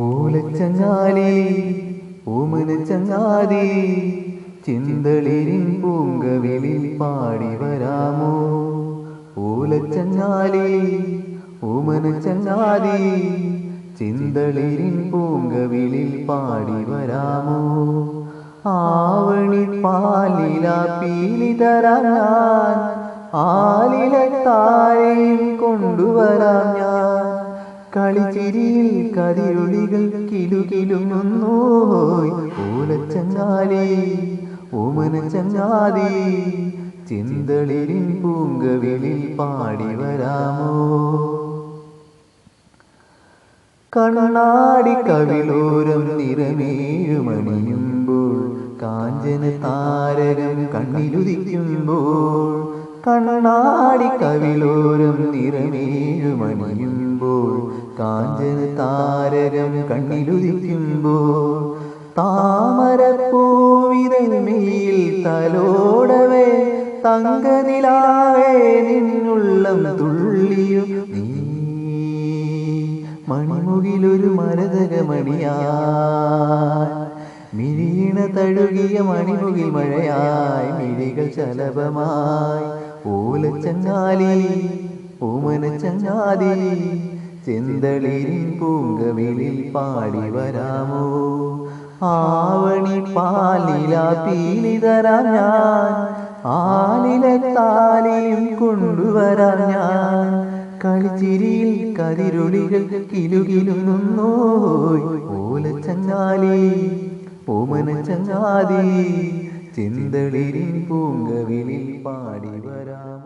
ഓലച്ചങ്ങാലി ഓമനച്ചങ്ങാതി ചിന്തളിരിൻ പൂങ്കവിളിൽ പാടി വരാമോ. ഓലച്ചങ്ങാലി ഓമനച്ചങ്ങാതി ചിന്തളിരിൻ പൂങ്കവിളിൽ പാടി വരാമോ. ആവണി പാലില പീലി തരാം ഞാൻ, ആലിലത്താരെയും കൊണ്ടുവരാം ഞാൻ. കളിച്ചിരിയിൽ കതിരൊളികൾ കിലുകിലുങ്ങുന്നോയ്. ഓലച്ചങ്ങാലി ഓമനച്ചങ്ങാതി ചിന്തളിരിൻ പൂങ്കവിളിൽ പാടി വരാമോ. കണ്ണാടി കവിളോരം നിറമേഴുമണിയുമ്പോൾ, കാഞ്ചന താരകം കണ്ണിലുദിക്കുമ്പോൾ. കണ്ണാടി കവിളോരം നിറമേഴുമണിയുമ്പോൾ, കാഞ്ചന താരകം കണ്ണിലുദിക്കുമ്പോൾ. താമരപ്പൂവിതൽമയിൽ തലോടവേ തങ്കനിലാവേ നിന്നുള്ളം തുള്ളിയോ നീ. മണിമുകിലൊരു മരതകമണിയായി, മിഴിയിണ തഴുകിയ മണിമുകിൽ മഴയായി, മിഴികൾ ശലഭമായി. ഓലച്ചങ്ങാലി ഓമനച്ചങ്ങാതി ചെന്തളിരിൻ പൂങ്കവിളിൽ പാടി വരാമോ. ആവണി പാലില പീലി തരാം ഞാൻ, ആലിലത്താലിയും കൊണ്ടുവരാം ഞാൻ. കളിച്ചിരിയിൽ കതിരൊളികൾ കിലുകിലുങ്ങുന്നോയ്. ഓലച്ചങ്ങാലി ഓമനച്ചങ്ങാതി ചെന്തളിരിൻ പൂങ്കവിളിൽ പാടി വരാമോ.